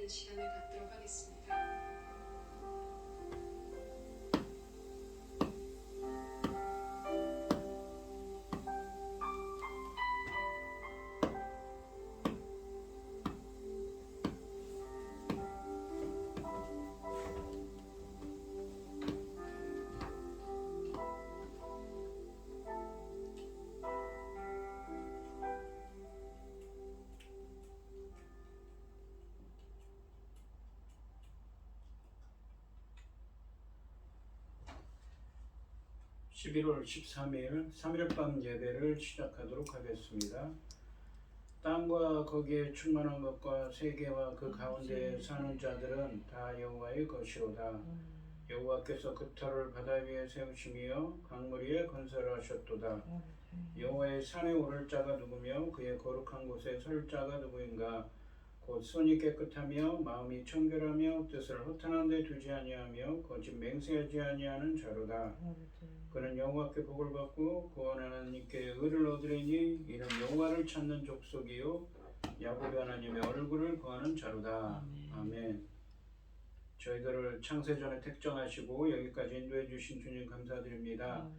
있는 시간을 갖도록 하겠습니다. (11월 13일) 3일 밤 예배를 시작하도록 하겠습니다. 땅과 거기에 충만한 것과 세계와 그 가운데 사는 자들은 다 여호와의 것이로다. 여호와께서 그 터를 바다 위에 세우시며 강물 위에 건설하셨도다. 여호와의 산에 오를 자가 누구며 그의 거룩한 곳에 설 자가 누구인가? 곧 손이 깨끗하며 마음이 청결하며 뜻을 허탄한 데 두지 아니하며 거짓 맹세하지 아니하는 자로다. 그는 여호와께 복을 받고 구원하는 하나님께 의를 얻으리니 이는 여호와를 찾는 족속이요 야곱의 하나님의 얼굴을 구하는 자로다. 아멘. 저희들을 창세전에 택정하시고 여기까지 인도해 주신 주님 감사드립니다.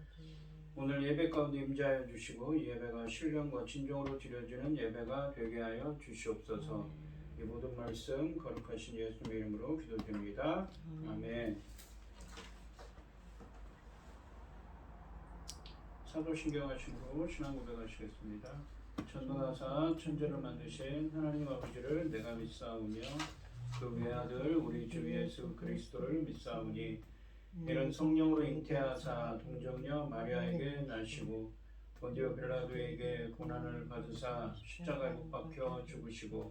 오늘 예배 가운데 임재하여 주시고 이 예배가 신령과 진정으로 드려지는 예배가 되게 하여 주시옵소서. 이 모든 말씀 거룩하신 예수님의 이름으로 기도드립니다. 아멘. 사도신경 하시고 신앙 고백하시겠습니다. 전능하사 천지를 만드신 하나님 아버지를 내가 믿사오며 그 외아들 우리 주 예수 그리스도를 믿사오니 이는 성령으로 잉태하사 동정녀 마리아에게 나시고 본디오 빌라도에게 고난을 받으사 십자가에 못 박혀 죽으시고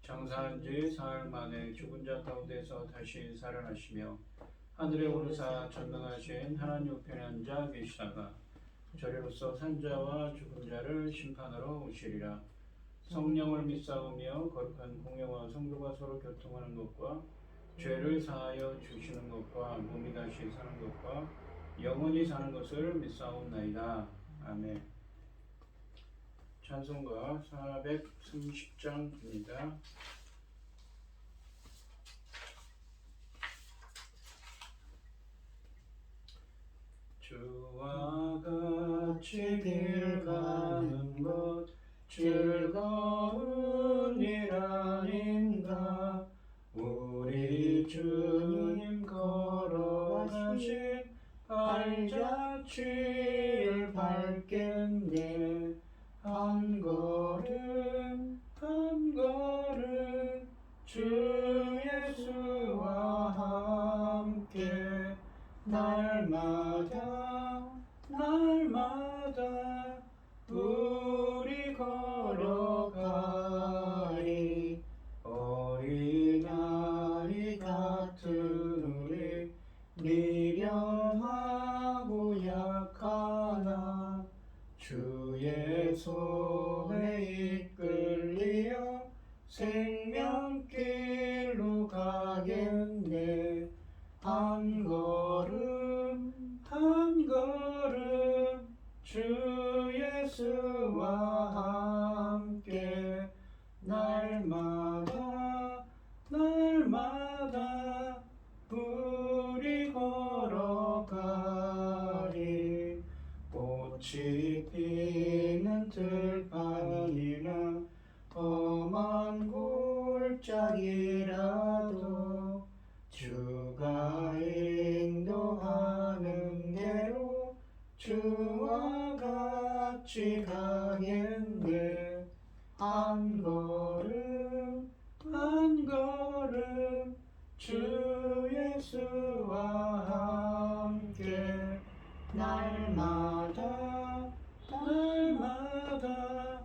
장사한 지 사흘 만에 죽은 자 가운데서 다시 살아나시며 하늘에 오르사 전능하신 하나님 우편에 앉아 계시다가 저리로서 산자와 죽은 자를 심판하러 오시리라. 성령을 믿사오며 거룩한 공예와 성도가 서로 교통하는 것과 죄를 사하여 주시는 것과 몸이 다시 사는 것과 영원히 사는 것을 믿사옵나이다. 아멘. 찬송가 430장입니다. 주와 같이 길 가는 것 즐거운 일 아닌가. 우리 주님 걸어가신 발자취를 밟겠네. 한 걸음 한 걸음 주 예수와 함께 날마다 날마다 우리 걸어가리. 어린아이 같은 우리 미련하고 약하나 주의 손에 이끌리어 생명길로 가겠네. 한 걸음 한 걸음 주 예수와 함께 날마다 날마다 우리 걸어가리. 꽃이 피는 들판이나 험한 골짜기라도 주가 인도하는 대로 주와 같이 가겠네. 한 걸음 한 걸음 주 예수와 함께 날마다 날마다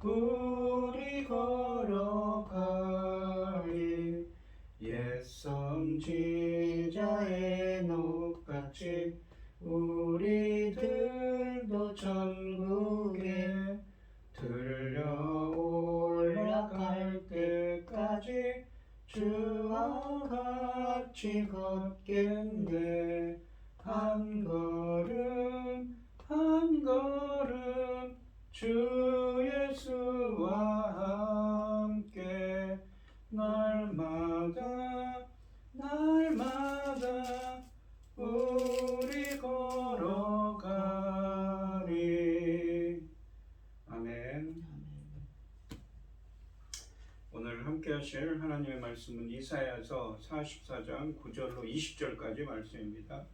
우리 걸어가리. 옛 선지자의 녹같이 우리들도 천국에 들려 올라갈 때까지 주와 같이 걷겠네. 한 걸음 한 걸음 주 예수와 함께 날마다 하실 하나님의 말씀은 이사야서 44장 9절로 20절까지 말씀입니다.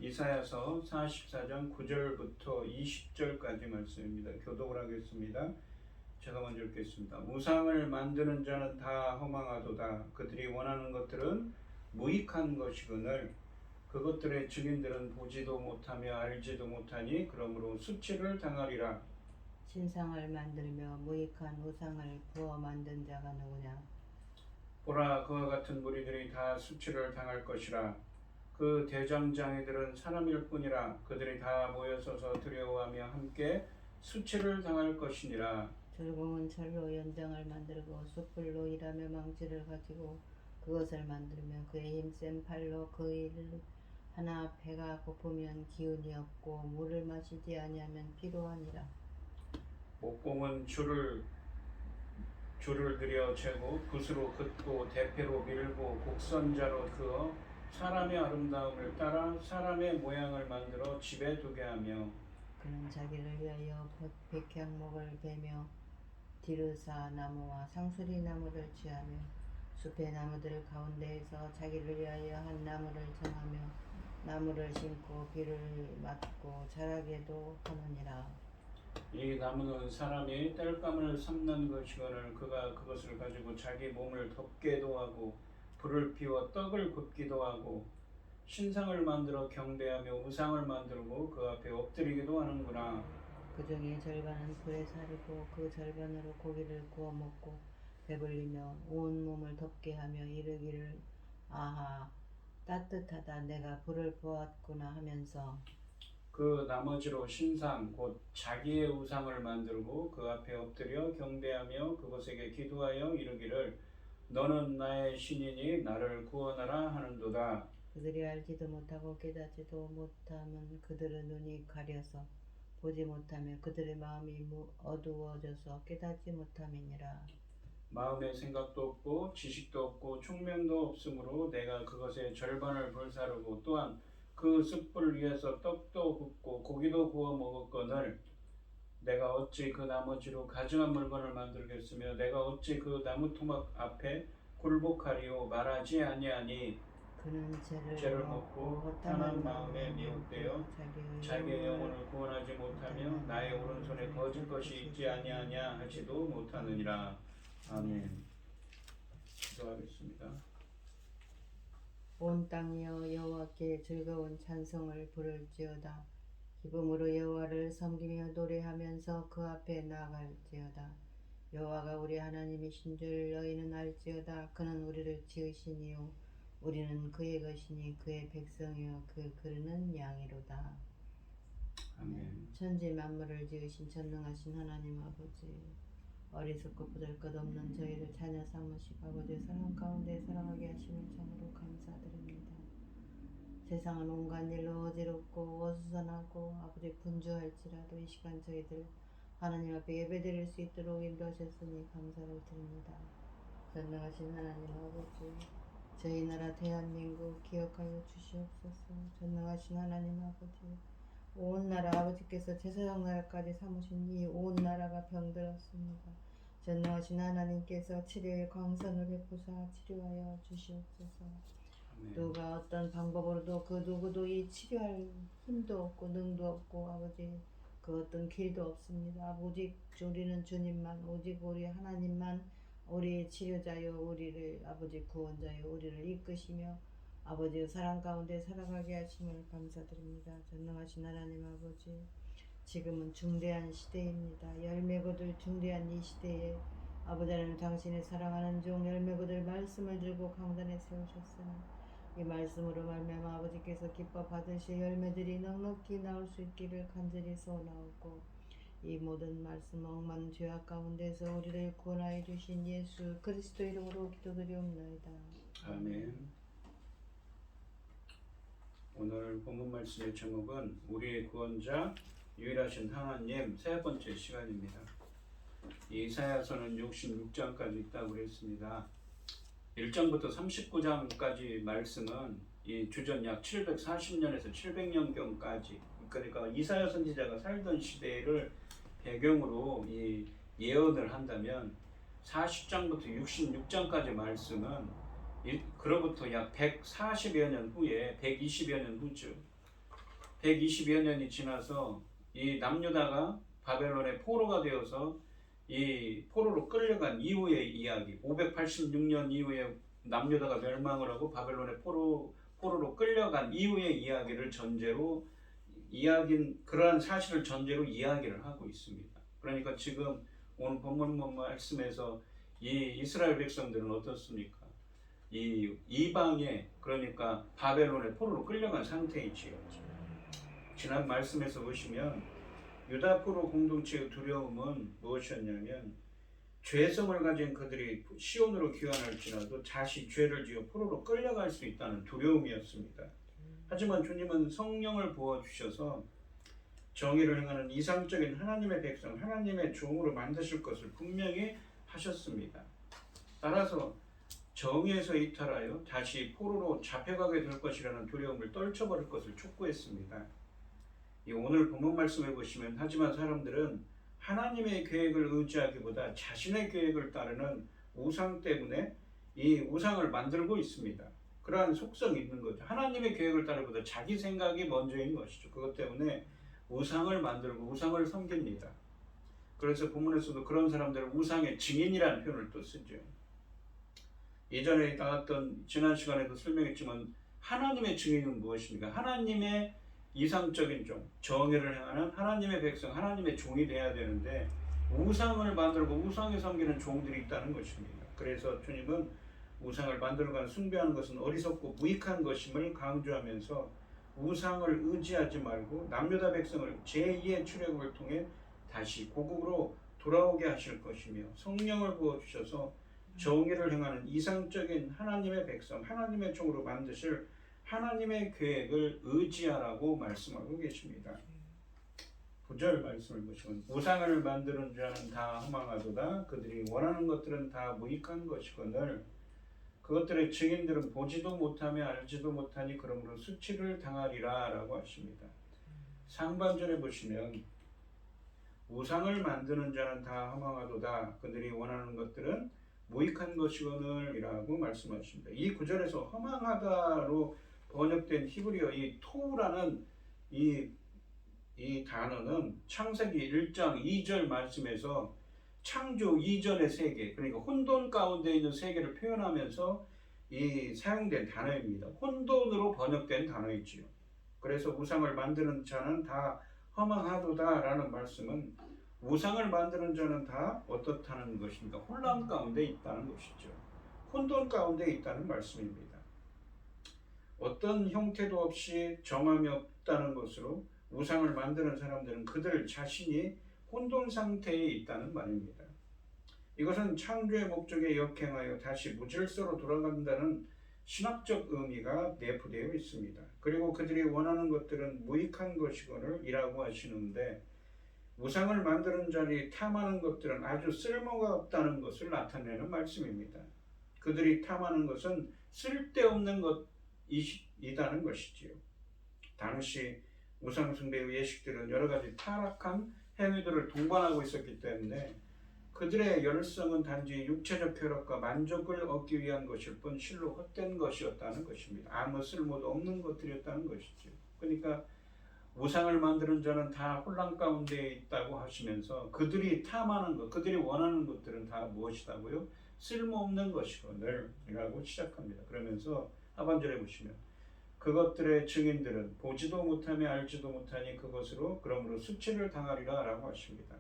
이사야서 44장 9절부터 20절까지 말씀입니다. 교독을 하겠습니다. 제가 먼저 읽겠습니다. 우상을 만드는 자는 다 허망하도다. 그들이 원하는 것들은 무익한 것이거늘 그것들의 증인들은 보지도 못하며 알지도 못하니 그러므로 수치를 당하리라. 신상을 만들며 무익한 우상을 부어 만든 자가 누구냐? 보라, 그와 같은 무리들이 다 수치를 당할 것이라. 그 대장장이들은 사람일 뿐이라. 그들이 다 모여서서 두려워하며 함께 수치를 당할 것이니라. 절공은 철로 연장을 만들고 숯불로 일하며 망치를 가지고 그것을 만들며 그의 힘센 팔로 그 일을 하나 배가 고프면 기운이 없고 물을 마시지 아니하면 피로하니라. 목공은 줄을 들여 재고 붓으로 긋고 대패로 밀고 곡선자로 그어 사람의 아름다움을 따라 사람의 모양을 만들어 집에 두게 하며 그는 자기를 위하여 백향목을 베며 디르사 나무와 상수리 나무를 취하며 숲의 나무들 가운데에서 자기를 위하여 한 나무를 정하며 나무를 심고 비를 맞고 자라게도 하느니라. 이 나무는 사람이 땔감을 삶는 것이거늘 그가 그것을 가지고 자기 몸을 덮게도 하고 불을 피워 떡을 굽기도 하고 신상을 만들어 경배하며 우상을 만들고 그 앞에 엎드리기도 하는구나. 그 중에 절반은 불에 사르고 그 절반으로 고기를 구워 먹고 배불리며 온 몸을 덮게 하며 이르기를 아하 따뜻하다 내가 불을 보았구나 하면서 그 나머지로 신상 곧 자기의 우상을 만들고 그 앞에 엎드려 경배하며 그것에게 기도하여 이르기를 너는 나의 신이니 나를 구원하라 하는도다. 그들이 알지도 못하고 깨닫지도 못하면 그들의 눈이 가려서 보지 못하며 그들의 마음이 어두워져서 깨닫지 못함이니라. 마음의 생각도 없고 지식도 없고 총명도 없으므로 내가 그것의 절반을 불사르고 또한 그 숯불 위에서 떡도 굽고 고기도 구워 먹었거늘 내가 어찌 그 나머지로 가증한 물건을 만들겠으며 내가 어찌 그 나무 토막 앞에 굴복하리오 말하지 아니하니 그는 죄를 먹고 허탄한 마음에 미혹되어 자기의 영혼을 구원하지 못하며 나의 오른손에 거짓 것이 있지 아니하냐 하지도 못하느니라. 아멘. 기도하겠습니다. 온 땅이여 여호와께 즐거운 찬송을 부를지어다. 기쁨으로 여호와를 섬기며 노래하면서 그 앞에 나아갈지어다. 여호와가 우리 하나님이신 줄 너희는 알지어다. 그는 우리를 지으시니요 우리는 그의 것이니 그의 백성이요 그 그르는 양이로다. 아멘. 천지 만물을 지으신 전능하신 하나님 아버지, 어리석고 보잘것없는 저희를 자녀 삼으시고 아버지의 사랑 가운데 살아가게 하심을 참으로 감사드립니다. 세상은 온갖 일로 어지럽고 어수선하고 아버지 분주할지라도 이 시간 저희들 하나님 앞에 예배드릴 수 있도록 인도하셨으니 감사를 드립니다. 전능하신 하나님 아버지, 저희 나라 대한민국 기억하여 주시옵소서. 전능하신 하나님 아버지, 온 나라 아버지께서 제사장 나라까지 삼으신 이 온 나라가 병들었습니다. 전능하신 하나님께서 치료의 광선을 베푸사 치료하여 주시옵소서. 아멘. 누가 어떤 방법으로도 그 누구도 이 치료할 힘도 없고 능도 없고 아버지 그 어떤 길도 없습니다. 오직 우리는 주님만, 오직 우리 하나님만 우리의 치료자요 우리를 아버지 구원자요 우리를 이끄시며 아버지의 사랑 가운데 살아가게 하심을 감사드립니다. 전능하신 하나님 아버지, 지금은 중대한 시대입니다. 열매고들 중대한 이 시대에 아버지 하나님 당신의 사랑하는 종 열매고들 말씀을 들고 강단에 세우셨으니 이 말씀으로 말미암아 아버지께서 기뻐 받으실 열매들이 넉넉히 나올 수 있기를 간절히 소원하옵고 이 모든 말씀 억만 죄악 가운데서 우리를 구원하여 주신 예수 그리스도 이름으로 기도드리옵나이다. 아멘. 오늘 본문 말씀의 제목은 우리의 구원자 유일하신 하나님 세 번째 시간입니다. 이사야서는 66장까지 있다고 그랬습니다. 1장부터 39장까지 말씀은 이 주전 약 740년에서 700년경까지, 그러니까 이사야 선지자가 살던 시대를 배경으로 이 예언을 한다면 40장부터 66장까지 말씀은 그로부터 약 140여 년 후에 120여 년 후죠. 120여 년이 지나서 이 남유다가 바벨론의 포로가 되어서 이 포로로 끌려간 이후의 이야기, 586년 이후에 남유다가 멸망을 하고 바벨론의 포로로 끌려간 이후의 이야기를 전제로 그러한 사실을 전제로 이야기를 하고 있습니다. 그러니까 지금 오늘 본문 말씀에서 이 이스라엘 백성들은 어떻습니까? 이 이방에, 그러니까 바벨론의 포로로 끌려간 상태이지요. 지난 말씀에서 보시면 유다 포로 공동체의 두려움은 무엇이었냐면, 죄성을 가진 그들이 시온으로 귀환할지라도 다시 죄를 지어 포로로 끌려갈 수 있다는 두려움이었습니다. 하지만 주님은 성령을 부어주셔서 정의를 행하는 이상적인 하나님의 백성, 하나님의 종으로 만드실 것을 분명히 하셨습니다. 따라서 정의에서 이탈하여 다시 포로로 잡혀가게 될 것이라는 두려움을 떨쳐버릴 것을 촉구했습니다. 오늘 본문 말씀해 보시면, 하지만 사람들은 하나님의 계획을 의지하기보다 자신의 계획을 따르는 우상 때문에 이 우상을 만들고 있습니다. 그러한 속성이 있는 거죠. 하나님의 계획을 따르기보다 자기 생각이 먼저인 것이죠. 그것 때문에 우상을 만들고 우상을 섬깁니다. 그래서 본문에서도 그런 사람들을 우상의 증인이라는 표현을 또 쓰죠. 예전에 나왔던 지난 시간에도 설명했지만, 하나님의 증인은 무엇입니까? 하나님의 이상적인 종, 정의를 행하는 하나님의 백성, 하나님의 종이 돼야 되는데 우상을 만들고 우상에 섬기는 종들이 있다는 것입니다. 그래서 주님은 우상을 만들어가는 숭배하는 것은 어리석고 무익한 것임을 강조하면서 우상을 의지하지 말고 남유다 백성을 제2의 출애굽을 통해 다시 고국으로 돌아오게 하실 것이며, 성령을 부어주셔서 정의를 행하는 이상적인 하나님의 백성, 하나님의 종으로 만드실 하나님의 계획을 의지하라고 말씀하고 계십니다. 9절 말씀을 보시면, 우상을 만드는 자는 다 허망하도다. 그들이 원하는 것들은 다 무익한 것이거늘 그것들의 증인들은 보지도 못하며 알지도 못하니 그러므로 수치를 당하리라 라고 하십니다. 상반절에 보시면, 우상을 만드는 자는 다 허망하도다. 그들이 원하는 것들은 무익한 것이거늘 이라고 말씀하십니다. 이 구절에서 허망하다로 번역된 히브리어 이 토우라는 이 단어는 창세기 1장 2절 말씀에서 창조 이전의 세계, 그러니까 혼돈 가운데 있는 세계를 표현하면서 사용된 단어입니다. 혼돈으로 번역된 단어이지요. 그래서 우상을 만드는 자는 다 허망하도다 라는 말씀은, 우상을 만드는 자는 다 어떻다는 것입니까? 혼란 가운데 있다는 것이죠. 혼돈 가운데 있다는 말씀입니다. 어떤 형태도 없이 정함이 없다는 것으로 우상을 만드는 사람들은 그들 자신이 혼돈 상태에 있다는 말입니다. 이것은 창조의 목적에 역행하여 다시 무질서로 돌아간다는 신학적 의미가 내포되어 있습니다. 그리고 그들이 원하는 것들은 무익한 것이거늘 이라고 하시는데, 우상을 만드는 자들이 탐하는 것들은 아주 쓸모가 없다는 것을 나타내는 말씀입니다. 그들이 탐하는 것은 쓸데없는 것이다는 것이지요. 당시 우상숭배의 예식들은 여러 가지 타락한 행위들을 동반하고 있었기 때문에 그들의 열성은 단지 육체적 쾌락과 만족을 얻기 위한 것일 뿐 실로 헛된 것이었다는 것입니다. 아무 쓸모도 없는 것들이었다는 것이죠. 그러니까 우상을 만드는 자는 다 혼란 가운데 있다고 하시면서 그들이 탐하는 것, 그들이 원하는 것들은 다 무엇이다고요? 쓸모없는 것이거늘 이라고 시작합니다. 그러면서 하반절에 보시면, 그것들의 증인들은 보지도 못하며 알지도 못하니 그것으로 그러므로 수치를 당하리라 라고 하십니다.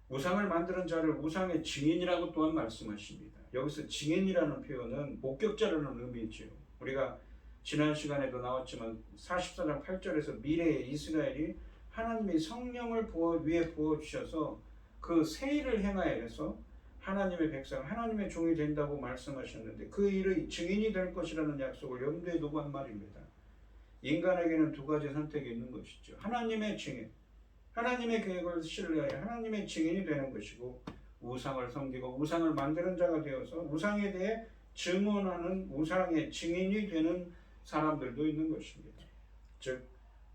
우상을 만드는 자를 우상의 증인이라고 또한 말씀하십니다. 여기서 증인이라는 표현은 목격자라는 의미죠. 우리가 지난 시간에도 나왔지만 44장 8절에서 미래의 이스라엘이 하나님이 성령을 위에 부어주셔서 그 새 일을 행하여서 하나님의 백성, 하나님의 종이 된다고 말씀하셨는데, 그 일의 증인이 될 것이라는 약속을 염두에 두고 한 말입니다. 인간에게는 두 가지 선택이 있는 것이죠. 하나님의 증인, 하나님의 계획을 신뢰하여 하나님의 증인이 되는 것이고, 우상을 섬기고 우상을 만드는 자가 되어서 우상에 대해 증언하는 우상의 증인이 되는 사람들도 있는 것입니다. 즉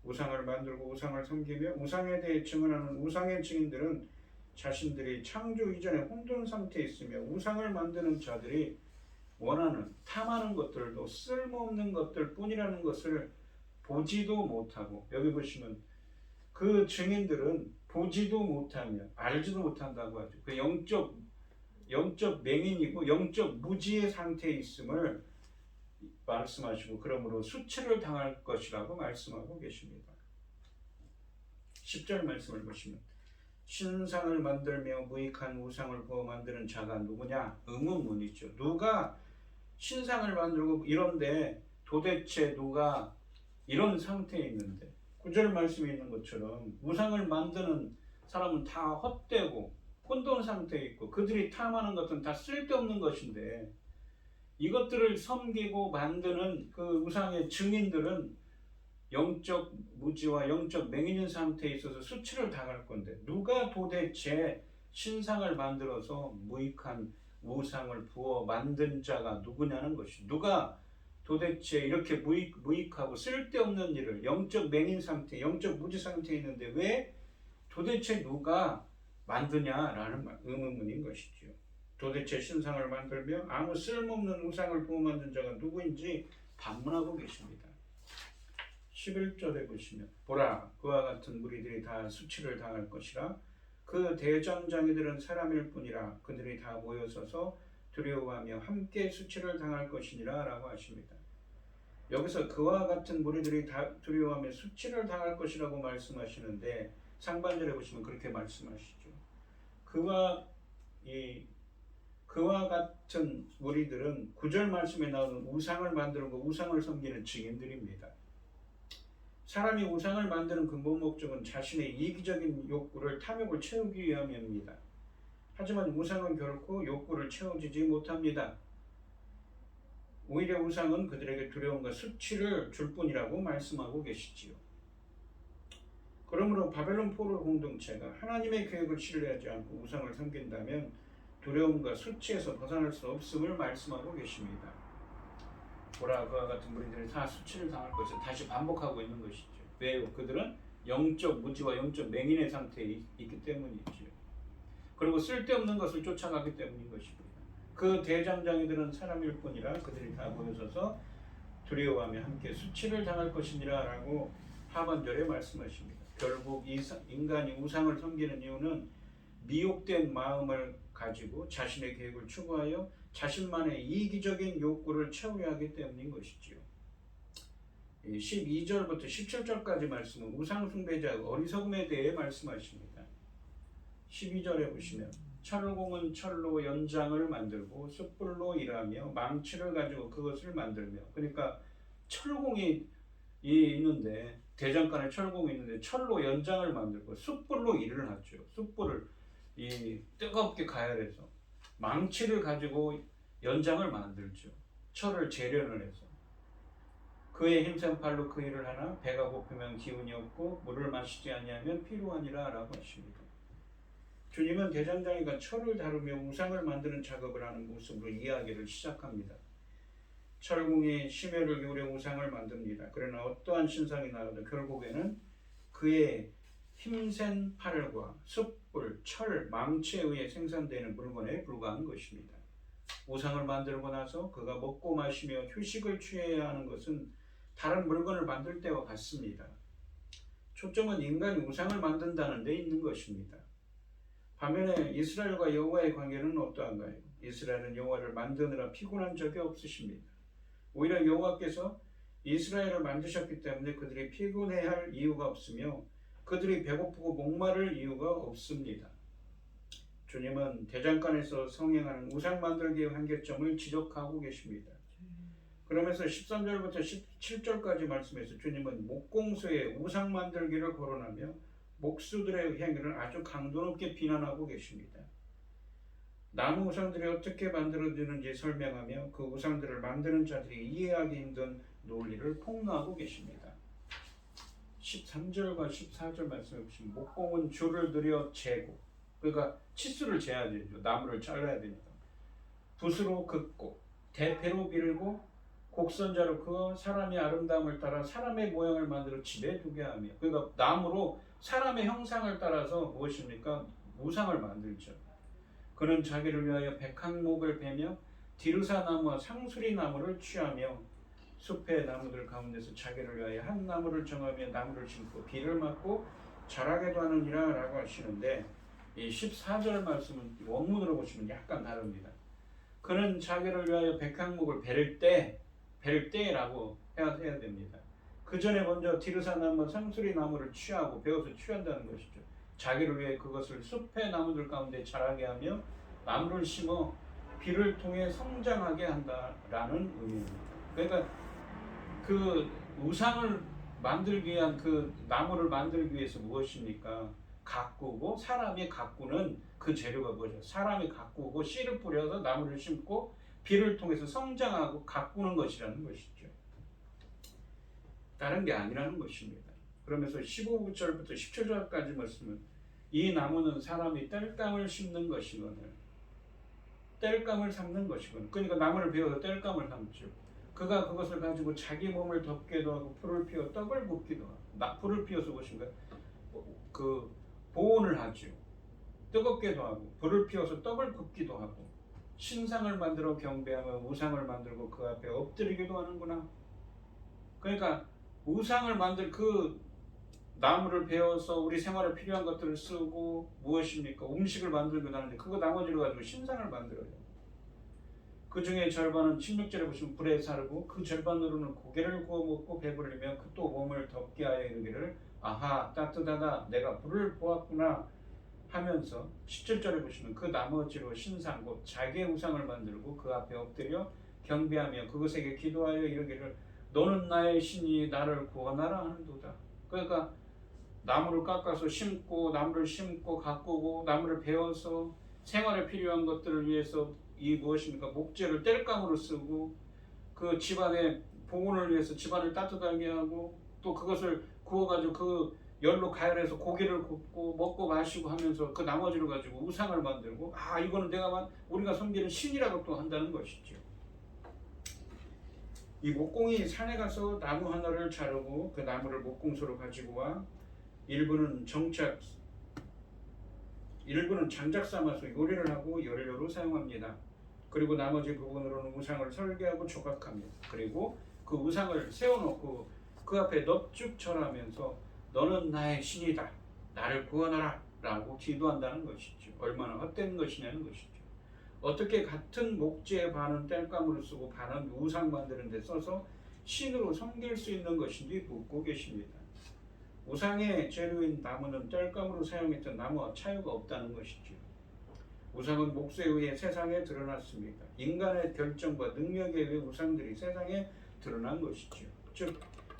우상을 만들고 우상을 섬기며 우상에 대해 증언하는 우상의 증인들은 자신들이 창조 이전에 혼돈 상태에 있으며 우상을 만드는 자들이 원하는 탐하는 것들도 쓸모없는 것들 뿐이라는 것을 보지도 못하고, 여기 보시면 그 증인들은 보지도 못하며 알지도 못한다고 하죠. 그 영적 맹인이고 영적 무지의 상태에 있음을 말씀하시고, 그러므로 수치를 당할 것이라고 말씀하고 계십니다. 10절 말씀을 보시면 신상을 만들며 무익한 우상을 부어 만드는 자가 누구냐? 의문문이죠. 누가 신상을 만들고 이런데 도대체 누가 이런 상태에 있는데, 9절 말씀에 있는 것처럼 우상을 만드는 사람은 다 헛되고 혼돈 상태에 있고 그들이 탐하는 것은 다 쓸데없는 것인데, 이것들을 섬기고 만드는 그 우상의 증인들은 영적 무지와 영적 맹인인 상태에 있어서 수치를 당할 건데, 누가 도대체 신상을 만들어서 무익한 우상을 부어 만든 자가 누구냐는 것이, 누가 도대체 이렇게 무익하고 쓸데없는 일을, 영적 맹인 상태, 영적 무지 상태에 있는데 왜 도대체 누가 만드냐라는 의문문인 것이죠. 도대체 신상을 만들며 아무 쓸모없는 우상을 부어 만든 자가 누구인지 반문하고 계십니다. 11절에 보시면 보라, 그와 같은 무리들이 다 수치를 당할 것이라. 그 대장장이들은 사람일 뿐이라. 그들이 다 모여서서 두려워하며 함께 수치를 당할 것이니라 라고 하십니다. 여기서 그와 같은 무리들이 다 두려워하며 수치를 당할 것이라고 말씀하시는데, 상반절에 보시면 그렇게 말씀하시죠. 그와 같은 무리들은 9절 말씀에 나오는 우상을 만들고 우상을 섬기는 증인들입니다. 사람이 우상을 만드는 근본 목적은 자신의 이기적인 욕구를, 탐욕을 채우기 위함입니다. 하지만 우상은 결코 욕구를 채워주지 못합니다. 오히려 우상은 그들에게 두려움과 수치를 줄 뿐이라고 말씀하고 계시지요. 그러므로 바벨론 포로 공동체가 하나님의 계획을 신뢰하지 않고 우상을 섬긴다면 두려움과 수치에서 벗어날 수 없음을 말씀하고 계십니다. 보라, 그와 같은 무리들이 다 수치를 당할 것을 다시 반복하고 있는 것이죠. 왜요? 그들은 영적 무지와 영적 맹인의 상태에 있기 때문이죠. 그리고 쓸데없는 것을 쫓아가기 때문인 것입니다. 그 대장장이들은 사람일 뿐이라 그들이 다 모여서서 두려워하며 함께 수치를 당할 것이니라 라고 하반절에 말씀하십니다. 결국 인간이 우상을 섬기는 이유는 미혹된 마음을 가지고 자신의 계획을 추구하여 자신만의 이기적인 욕구를 채워야 하기 때문인 것이지요. 12절부터 17절까지 말씀은 우상 숭배자의 어리석음에 대해 말씀하십니다. 12절에 보시면 철공은 철로 연장을 만들고 숯불로 일하며 망치를 가지고 그것을 만들며, 그러니까 철공이 있는데, 대장간에 철공이 있는데 철로 연장을 만들고 숯불로 일을 하죠. 숯불을 뜨겁게 가열해서 망치를 가지고 연장을 만들죠. 철을 재련을 해서 그의 힘센 팔로 그 일을 하나 배가 고프면 기운이 없고 물을 마시지 아니하면 피로하니라 라고 하십니다. 주님은 대장장이가 철을 다루며 우상을 만드는 작업을 하는 모습으로 이야기를 시작합니다. 철공이 심혈을 기울여 우상을 만듭니다. 그러나 어떠한 신상이 나와도 결국에는 그의 힘센 팔과 숯불, 철, 망치에 의해 생산되는 물건에 불과한 것입니다. 우상을 만들고 나서 그가 먹고 마시며 휴식을 취해야 하는 것은 다른 물건을 만들 때와 같습니다. 초점은 인간이 우상을 만든다는 데 있는 것입니다. 반면에 이스라엘과 여호와의 관계는 어떠한가요? 이스라엘은 여호와를 만드느라 피곤한 적이 없으십니다. 오히려 여호와께서 이스라엘을 만드셨기 때문에 그들이 피곤해야 할 이유가 없으며 그들이 배고프고 목마를 이유가 없습니다. 주님은 대장간에서 성행하는 우상 만들기의 한계점을 지적하고 계십니다. 그러면서 13절부터 17절까지 말씀해서 주님은 목공소의 우상 만들기를 거론하며 목수들의 행위를 아주 강도 높게 비난하고 계십니다. 나무 우상들이 어떻게 만들어지는지 설명하며 그 우상들을 만드는 자들이 이해하기 힘든 논리를 폭로하고 계십니다. 13절과 14절 말씀해 보시면 목공은 줄을 들여 재고, 그러니까 치수를 재야 되죠. 나무를 잘라야 되니까. 붓으로 긋고 대패로 밀고 곡선자로 그어 사람의 아름다움을 따라 사람의 모양을 만들어 집에 두게 하며, 그러니까 나무로 사람의 형상을 따라서 무엇입니까? 우상을 만들죠. 그는 자기를 위하여 백향목을 베며 디르사 나무와 상수리 나무를 취하며 숲의 나무들 가운데서 자기를 위하여 한 나무를 정하며 나무를 심고 비를 맞고 자라게도 하느니라 라고 하시는데, 이 14절 말씀은 원문으로 보시면 약간 다릅니다. 그는 자기를 위하여 백향목을 베를 때라고 해야 됩니다. 그 전에 먼저 디르사 나무, 상수리 나무를 취하고 베어서 취한다는 것이죠. 자기를 위해 그것을 숲의 나무들 가운데 자라게 하며 나무를 심어 비를 통해 성장하게 한다라는 의미입니다. 그러니까 그 우상을 만들기 위한 그 나무를 만들기 위해서 무엇입니까? 가꾸고, 사람이 가꾸는 그 재료가 뭐죠? 사람이 가꾸고 씨를 뿌려서 나무를 심고 비를 통해서 성장하고 가꾸는 것이라는 것이죠. 다른 게 아니라는 것입니다. 그러면서 15절부터 17절까지 말씀은 이 나무는 사람이 땔감을 심는 것이거늘 땔감을 삼는 것이거늘, 그러니까 나무를 베어서 땔감을 삼죠. 그가 그것을 가지고 자기 몸을 덮게도 하고 풀을 피워 떡을 굽기도 하고, 풀을 피워서 보신가 그 보온을 하죠. 뜨겁게도 하고 불을 피워서 떡을 굽기도 하고 신상을 만들어 경배하며 우상을 만들고 그 앞에 엎드리기도 하는구나. 그러니까 우상을 만들 그 나무를 베어서 우리 생활에 필요한 것들을 쓰고 무엇입니까? 음식을 만들기도 하는데 그거 나머지를 가지고 신상을 만들어요. 그 중에 절반은 16절에 보시면 불에 사르고 그 절반으로는 고기를 구워 먹고 배부르며 그 또 몸을 덮게 하여 이르기를 아하 따뜻하다 내가 불을 보았구나 하면서 17절에 보시면 그 나머지로 신상 곧 자기의 우상을 만들고 그 앞에 엎드려 경배하며 그것에게 기도하여 이르기를 너는 나의 신이 나를 구원하라 하는도다. 그러니까 나무를 깎아서 심고 나무를 심고 가꾸고 나무를 베어서 생활에 필요한 것들을 위해서 이 무엇입니까? 목재를 땔감으로 쓰고 그 집안의 보온을 위해서 집안을 따뜻하게 하고 또 그것을 구워가지고 그 열로 가열해서 고기를 굽고 먹고 마시고 하면서 그 나머지를 가지고 우상을 만들고 이거는 우리가 섬기는 신이라고 또 한다는 것이죠. 이 목공이 산에 가서 나무 하나를 자르고 그 나무를 목공소로 가지고 와 일부는 장작 삼아서 요리를 하고 연료로 사용합니다. 그리고 나머지 부분으로는 우상을 설계하고 조각합니다. 그리고 그 우상을 세워놓고 그 앞에 넙죽 절하면서 너는 나의 신이다. 나를 구원하라. 라고 기도한다는 것이죠. 얼마나 헛된 것이냐는 것이죠. 어떻게 같은 목재의 반은 땔감으로 쓰고 반은 우상 만드는 데 써서 신으로 섬길 수 있는 것인지 묻고 계십니다. 우상의 재료인 나무는 땔감으로 사용했던 나무와 차이가 없다는 것이죠. 우상은 몫에 의해 세상에 드러났습니다. 인간의 결정과 능력에 의해 우상들이 세상에 드러난 것이죠. 즉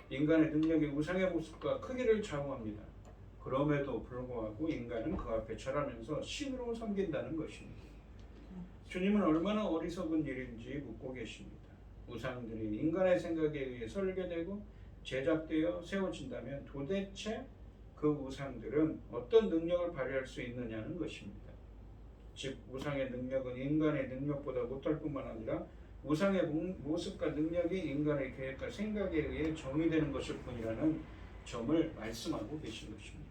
인간의 능력이 우상의 모습과 크기를 좌우합니다. 그럼에도 불구하고 인간은 그 앞에 절하면서 신으로 섬긴다는 것입니다. 주님은 얼마나 어리석은 일인지 묻고 계십니다. 우상들이 인간의 생각에 의해 설계되고 제작되어 세워진다면 도대체 그 우상들은 어떤 능력을 발휘할 수 있느냐는 것입니다. 즉 우상의 능력은 인간의 능력보다 못할 뿐만 아니라 우상의 모습과 능력이 인간의 계획과 생각에 의해 정의되는 것일 뿐이라는 점을 말씀하고 계신 것입니다.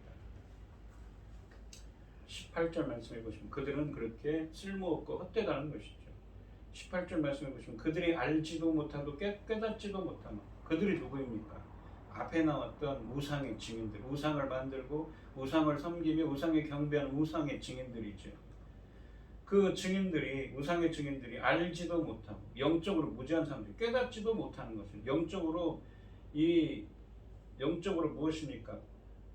18절 말씀해 보시면 그들은 그렇게 쓸모없고 헛되다는 것이죠. 18절 말씀해 보시면 그들이 알지도 못하고 깨닫지도 못하는 그들이 누구입니까? 앞에 나왔던 우상의 증인들, 우상을 만들고 우상을 섬기며 우상에 경배하는 우상의 증인들이죠. 그 증인들이 우상의 증인들이 알지도 못하고 영적으로 무지한 사람들이 깨닫지도 못하는 것을 영적으로 무엇입니까?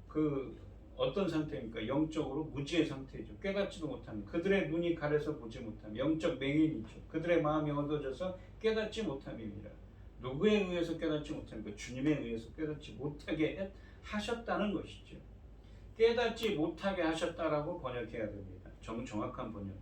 그 어떤 상태입니까? 영적으로 무지의 상태이죠. 깨닫지도 못하는 그들의 눈이 가려서 보지 못함 영적 맹인이죠. 그들의 마음이 어두워져서 깨닫지 못함입니다. 누구에 의해서 깨닫지 못합니까? 주님에 의해서 깨닫지 못하게 하셨다는 것이죠. 깨닫지 못하게 하셨다라고 번역해야 됩니다. 정확한 번역.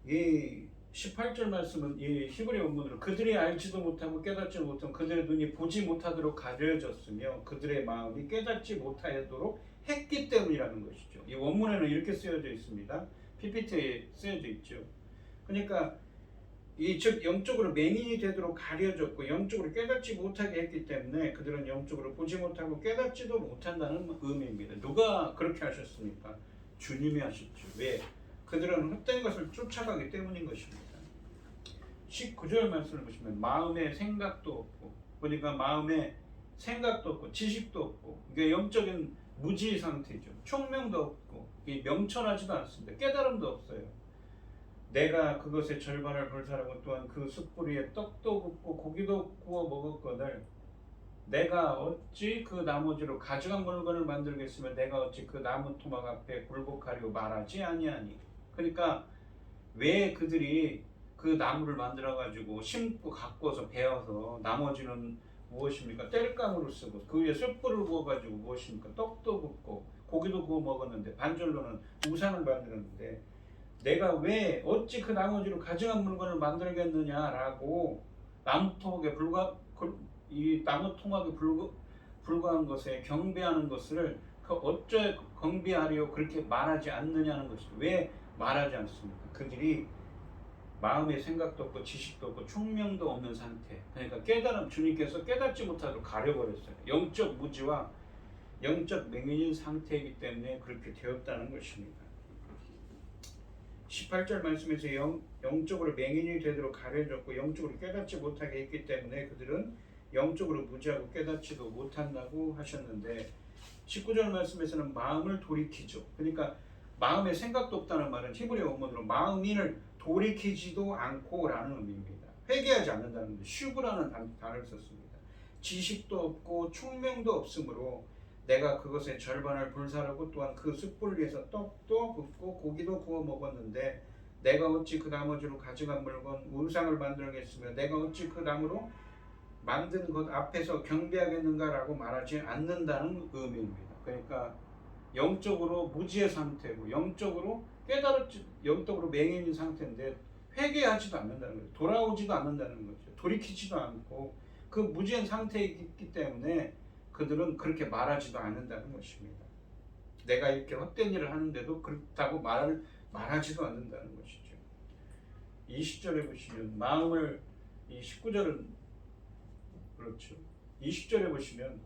이 18절 말씀은 이 히브리 원문으로 그들이 알지도 못하고 깨닫지 못하고 그들의 눈이 보지 못하도록 가려졌으며 그들의 마음이 깨닫지 못하도록 했기 때문이라는 것이죠. 이 원문에는 이렇게 쓰여져 있습니다. PPT에 쓰여져 있죠. 그러니까 즉 영적으로 맹인이 되도록 가려졌고 영적으로 깨닫지 못하게 했기 때문에 그들은 영적으로 보지 못하고 깨닫지도 못한다는 의미입니다. 누가 그렇게 하셨습니까? 주님이 하셨죠. 왜? 그들은 헛된 것을 쫓아가기 때문인 것입니다. 19절 말씀을 보시면 마음에 생각도 없고, 보니까 마음에 생각도 없고 지식도 없고, 이게 영적인 무지 상태죠. 총명도 없고 명철하지도 않습니다. 깨달음도 없어요. 내가 그것의 절반을 불살하고 또한 그 숯불 위에 떡도 굽고 고기도 구워 먹었거늘 내가 어찌 그 나머지로 가져간 물건을 만들겠으며 내가 어찌 그 나무 토막 앞에 굴복하려고 말하지 아니하니. 그러니까 왜 그들이 그 나무를 만들어 가지고 심고 가꿔서 베어서 나머지는 무엇입니까? 땔감으로 쓰고 그 위에 숯불을 구워 가지고 무엇입니까? 떡도 굽고 고기도 구워 먹었는데 반절로는 우상을 만들었는데 내가 왜 어찌 그 나머지로 가증한 물건을 만들겠느냐라고 이 나무 토막에 불과한 것에 경배하는 것을 그 어째 경배하려 그렇게 말하지 않느냐는 것이죠. 왜 말하지 않습니까? 그들이 마음의 생각도 없고 지식도 없고 총명도 없는 상태. 그러니까 깨달음, 주님께서 깨닫지 못하도록 가려버렸어요. 영적 무지와 영적 맹인인 상태이기 때문에 그렇게 되었다는 것입니다. 18절 말씀에서 영적으로 맹인이 되도록 가려졌고 영적으로 깨닫지 못하게 했기 때문에 그들은 영적으로 무지하고 깨닫지도 못한다고 하셨는데 19절 말씀에서는 마음을 돌이키죠. 그러니까 마음에 생각도 없다는 말은 히브리 원문으로 마음인을 돌이키지도 않고 라는 의미입니다. 회개하지 않는다는 데 슈브라는 단어를 썼습니다. 지식도 없고 총명도 없으므로 내가 그것의 절반을 불사르고 또한 그 숯불 위에서 떡도 굽고 고기도 구워 먹었는데 내가 어찌 그 나머지로 가져간 물건 우상을 만들겠으며 내가 어찌 그 나무로 만든 것 앞에서 경배하겠는가라고 말하지 않는다는 의미입니다. 그러니까 영적으로 무지의 상태고 영적으로 영적으로 맹인인 상태인데 회개하지도 않는다는 거죠. 돌아오지도 않는다는 거죠. 돌이키지도 않고 그 무지한 상태에 있기 때문에 그들은 그렇게 말하지도 않는다는 것입니다. 내가 이렇게 헛된 일을 하는데도 그렇다고 말하지도 않는다는 것이죠. 20절에 보시면 마음을, 이 19절은 그렇죠. 20절에 보시면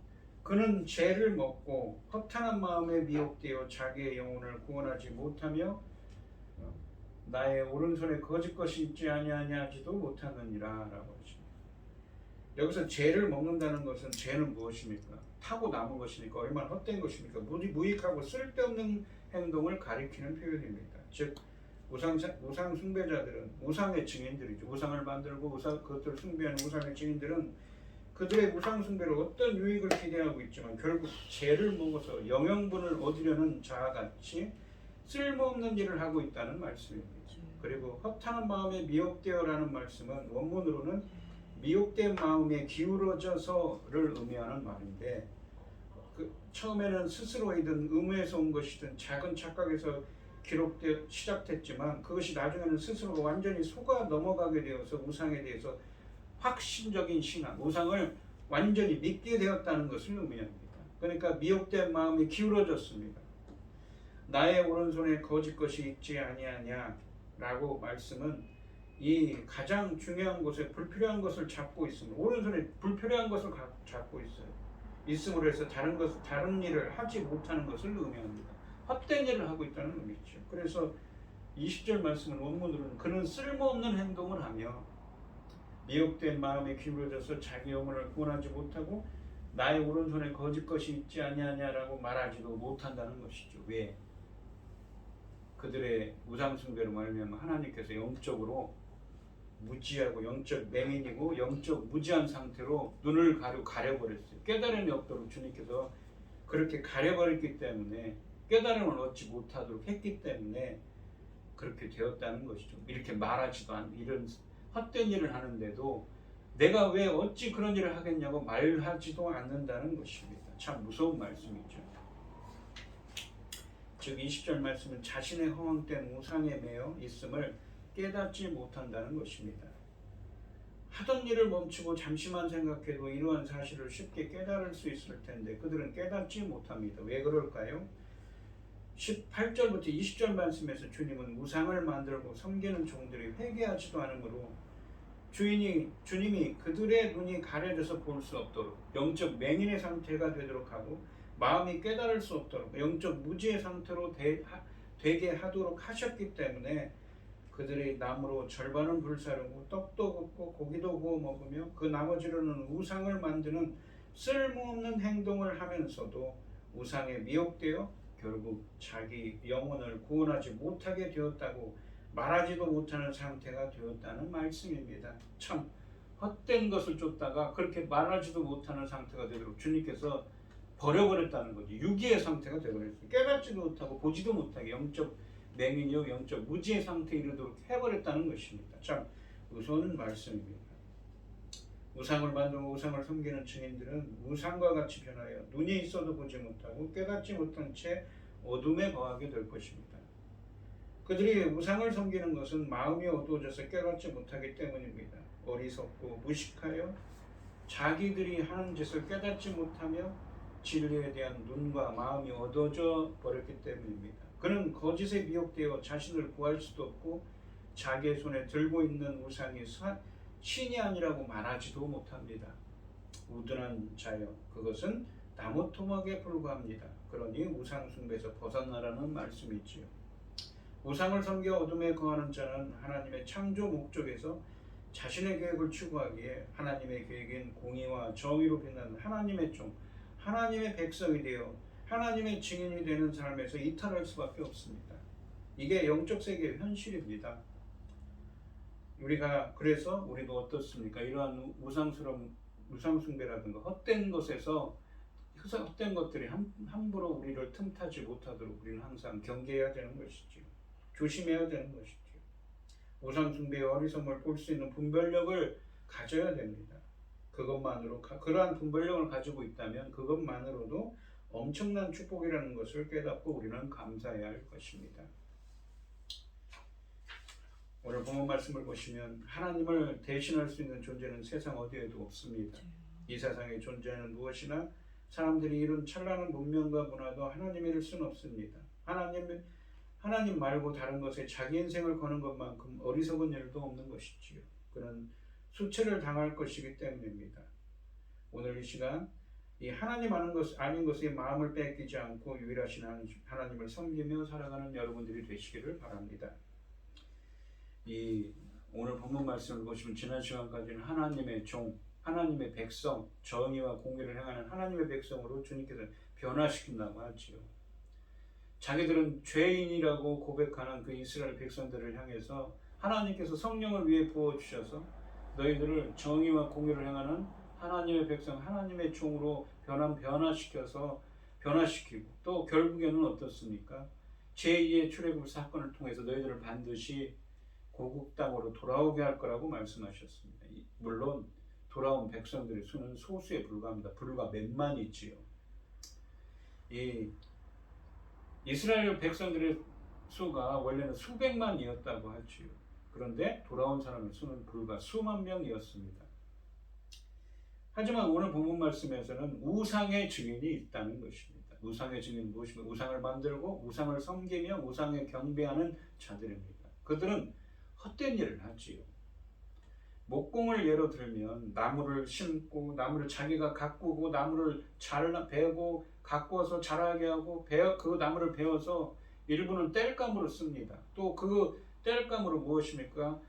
그는 죄를 먹고 허탄한 마음에 미혹되어 자기의 영혼을 구원하지 못하며 나의 오른손에 거짓 것이 있지 아니하지도 못하느니라 라고 하십니다. 여기서 죄를 먹는다는 것은 죄는 무엇입니까? 타고 남은 것이니까 얼마나 헛된 것입니까? 무익하고 쓸데없는 행동을 가리키는 표현입니다. 즉 우상 숭배자들은 우상의 증인들이죠. 우상을 만들고 그것들을 숭배하는 우상의 증인들은 그들의 우상 숭배로 어떤 유익을 기대하고 있지만 결국 죄를 먹어서 영영분을 얻으려는 자와 같이 쓸모없는 일을 하고 있다는 말씀입니다. 그리고 허탄한 마음에 미혹되어라는 말씀은 원문으로는 미혹된 마음에 기울어져서를 의미하는 말인데 처음에는 스스로이든 의무에서 온 것이든 작은 착각에서 시작됐지만 그것이 나중에는 스스로가 완전히 속아 넘어가게 되어서 우상에 대해서 확신적인 신앙, 우상을 완전히 믿게 되었다는 것을 의미합니다. 그러니까 미혹된 마음이 기울어졌습니다. 나의 오른손에 거짓 것이 있지 아니하냐라고 말씀은 이 가장 중요한 곳에 불필요한 것을 잡고 있습니다. 오른손에 불필요한 것을 잡고 있음으로 해서 다른 일을 하지 못하는 것을 의미합니다. 헛된 일을 하고 있다는 의미죠. 그래서 20절 말씀은 원문으로는 그는 쓸모없는 행동을 하며 미혹된 마음에 기울어져서 자기 영혼을 구원하지 못하고 나의 오른손에 거짓 것이 있지 아니하냐라고 말하지도 못한다는 것이죠. 왜? 그들의 우상 숭배로 말미암아 하나님께서 영적으로 무지하고 영적 맹인이고 영적 무지한 상태로 눈을 가려버렸어요. 깨달음이 없도록 주님께서 그렇게 가려버렸기 때문에 깨달음을 얻지 못하도록 했기 때문에 그렇게 되었다는 것이죠. 이렇게 말하지도 않는 이런 헛된 일을 하는데도 내가 왜 어찌 그런 일을 하겠냐고 말하지도 않는다는 것입니다. 참 무서운 말씀이죠. 즉 20절 말씀은 자신의 허황된 우상에 매여 있음을 깨닫지 못한다는 것입니다. 하던 일을 멈추고 잠시만 생각해도 이러한 사실을 쉽게 깨달을 수 있을 텐데 그들은 깨닫지 못합니다. 왜 그럴까요? 18절부터 20절 말씀에서 주님은 우상을 만들고 섬기는 종들이 회개하지도 않으므로 주님이 그들의 눈이 가려져서 볼 수 없도록 영적 맹인의 상태가 되도록 하고 마음이 깨달을 수 없도록 영적 무지의 상태로 되게 하도록 하셨기 때문에 그들이 나무로 절반은 불사르고 떡도 굽고 고기도 구워 먹으며 그 나머지로는 우상을 만드는 쓸모없는 행동을 하면서도 우상에 미혹되어 결국 자기 영혼을 구원하지 못하게 되었다고 말하지도 못하는 상태가 되었다는 말씀입니다. 참 헛된 것을 쫓다가 그렇게 말하지도 못하는 상태가 되도록 주님께서 버려버렸다는 거죠. 유기의 상태가 되어버렸어요. 깨닫지도 못하고 보지도 못하게 영적 맹인이요 영적 무지의 상태에 이르도록 해버렸다는 것입니다. 참 무서운 말씀입니다. 우상을 만들고 우상을 섬기는 증인들은 우상과 같이 변하여 눈이 있어도 보지 못하고 깨닫지 못한 채 어둠에 거하게 될 것입니다. 그들이 우상을 섬기는 것은 마음이 어두워져서 깨닫지 못하기 때문입니다. 어리석고 무식하여 자기들이 하는 짓을 깨닫지 못하며 진리에 대한 눈과 마음이 어두워져 버렸기 때문입니다. 그는 거짓에 미혹되어 자신을 구할 수도 없고 자기의 손에 들고 있는 우상이 신이 아니라고 말하지도 못합니다. 우둔한 자여 그것은 나무 토막에 불과합니다. 그러니 우상 숭배에서 벗어나라는 말씀이지요. 우상을 섬겨 어둠에 거하는 자는 하나님의 창조 목적에서 자신의 계획을 추구하기에 하나님의 계획인 공의와 정의로 빛나는 하나님의 종, 하나님의 백성이 되어 하나님의 증인이 되는 삶에서 이탈할 수밖에 없습니다. 이게 영적 세계의 현실입니다. 그래서 우리도 어떻습니까? 이러한 우상 숭배라든가 헛된 것에서 헛된 것들이 함부로 우리를 틈타지 못하도록 우리는 항상 경계해야 되는 것이지요. 조심해야 되는 것이지요. 우상 숭배와 어리석음을 볼 수 있는 분별력을 가져야 됩니다. 그러한 분별력을 가지고 있다면 그것만으로도 엄청난 축복이라는 것을 깨닫고 우리는 감사해야 할 것입니다. 오늘 본문 말씀을 보시면 하나님을 대신할 수 있는 존재는 세상 어디에도 없습니다. 이 세상에 존재하는 무엇이나 사람들이 이룬 찬란한 문명과 문화도 하나님이 이룰 수는 없습니다. 하나님 말고 다른 것에 자기 인생을 거는 것만큼 어리석은 일도 없는 것이지요. 그는 수치를 당할 것이기 때문입니다. 오늘 이 시간 이 하나님 아닌 것에 마음을 뺏기지 않고 유일하신 하나님을 섬기며 살아가는 여러분들이 되시기를 바랍니다. 오늘 본문 말씀을 보시면 지난 시간까지는 하나님의 종, 하나님의 백성, 정의와 공의를 행하는 하나님의 백성으로 주님께서 변화시킨다고 하지요. 자기들은 죄인이라고 고백하는 그 이스라엘 백성들을 향해서 하나님께서 성령을 위해 부어주셔서 너희들을 정의와 공의를 행하는 하나님의 백성, 하나님의 종으로 변화시키고 또 결국에는 어떻습니까? 제2의 출애굽 사건을 통해서 너희들을 반드시 고국 땅으로 돌아오게 할 거라고 말씀하셨습니다. 물론 돌아온 백성들의 수는 소수에 불과합니다. 불과 몇만 있지요. 이스라엘 백성들의 수가 원래는 수백만이었다고 하지요. 그런데 돌아온 사람의 수는 불과 수만 명이었습니다. 하지만 오늘 본문 말씀에서는 우상의 증인이 있다는 것입니다. 우상의 증인은 무엇입니까? 우상을 만들고 우상을 섬기며 우상에 경배하는 자들입니다. 그들은 헛된 일을 하지요. 목공을 예로 들면 나무를 심고 나무를 자기가 가꾸고 나무를 베고 가꾸어서 자라게 하고 그 나무를 베어서 일부는 땔감으로 씁니다. 또 그 땔감으로 무엇입니까?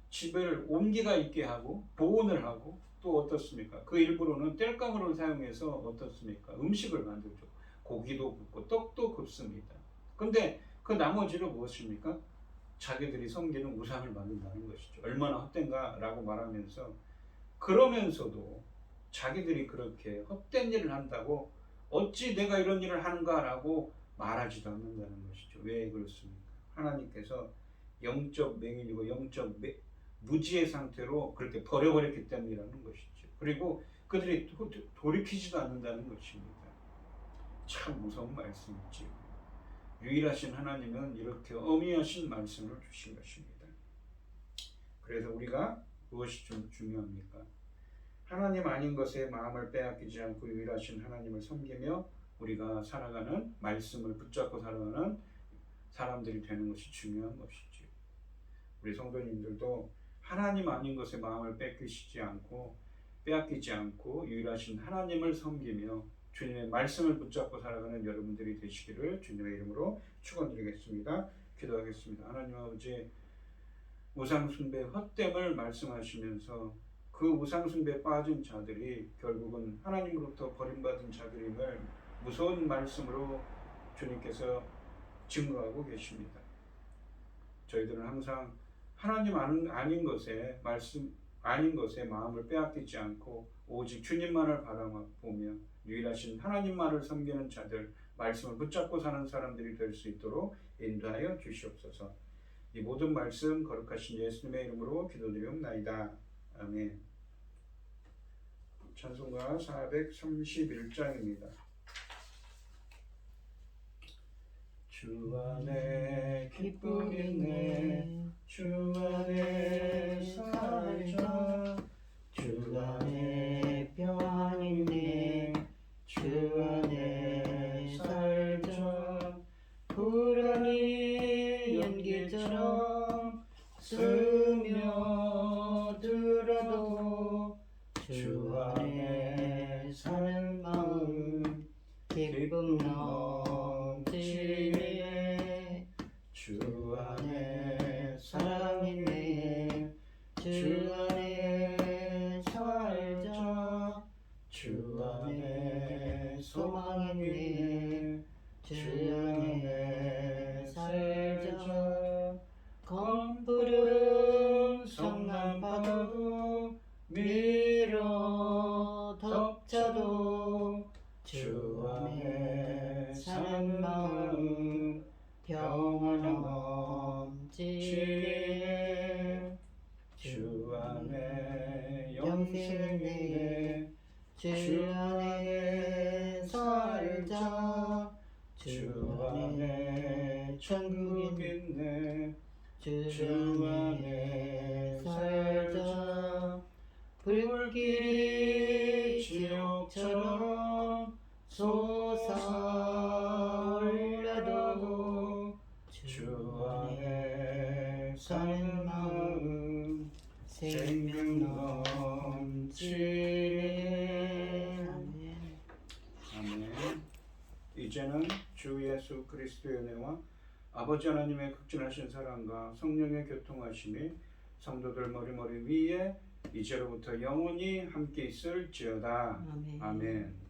집을 온기가 있게 하고 보온을 하고 또 어떻습니까? 그 일부로는 땔감으로 사용해서 어떻습니까? 음식을 만들죠. 고기도 굽고 떡도 굽습니다. 근데 그 나머지로 무엇입니까? 자기들이 섬기는 우상을 만든다는 것이죠. 얼마나 헛된가라고 말하면서 그러면서도 자기들이 그렇게 헛된 일을 한다고 어찌 내가 이런 일을 하는가라고 말하지도 않는다는 것이죠. 왜 그렇습니까? 하나님께서 영적 맹인이고 영적 무지의 상태로 그렇게 버려버렸기 때문이라는 것이죠. 그리고 그들이 돌이키지도 않는다는 것입니다. 참 무서운 말씀이지요. 유일하신 하나님은 이렇게 어미하신 말씀을 주신 것입니다. 그래서 우리가 무엇이 좀 중요합니까? 하나님 아닌 것에 마음을 빼앗기지 않고 유일하신 하나님을 섬기며 우리가 살아가는 말씀을 붙잡고 살아가는 사람들이 되는 것이 중요한 것이지요. 우리 성도님들도 하나님 아닌 것에 마음을 빼앗기지 않고 유일하신 하나님을 섬기며 주님의 말씀을 붙잡고 살아가는 여러분들이 되시기를 주님의 이름으로 축원드리겠습니다. 기도하겠습니다. 하나님 아버지, 우상숭배 헛됨을 말씀하시면서 그 우상숭배에 빠진 자들이 결국은 하나님으로부터 버림받은 자들임을 무서운 말씀으로 주님께서 증거하고 계십니다. 저희들은 항상 하나님 아닌 것에 마음을 빼앗기지 않고 오직 주님만을 바라보며 유일하신 하나님만을 섬기는 자들, 말씀을 붙잡고 사는 사람들이 될 수 있도록 인도하여 주시옵소서. 이 모든 말씀 거룩하신 예수님의 이름으로 기도드리옵나이다. 아멘. 찬송가 431장입니다. 주 안에 기쁨 있네, 주 안에 살자, 주 안에 평안 있네, 주 안에 살자. 불안이 연기처럼 스며들어도 주 안에 사는 마음 기쁨 넘치네. 주 안에 사랑 있네, 주 안에 살자. 주 안에 소망 있네, 주 안에 살자. 검푸른 성난파도 밀어 덮쳐도 주 안에 사는 마음 평안 넘치네. 주 안에 영생 있네, 주 안에 살자. 주 안에 천국 있네, 주 안에 살자. 불길이 지옥처럼 솟아올라도 주 안에 사는 마음 생명 넘치네. 아멘. 이제는 주 예수 그리스도의 은혜와 아버지 하나님의 극진하신 사랑과 성령의 교통하심이 성도들 머리 위에 이제로부터 영원히 함께 있을지어다. 아멘.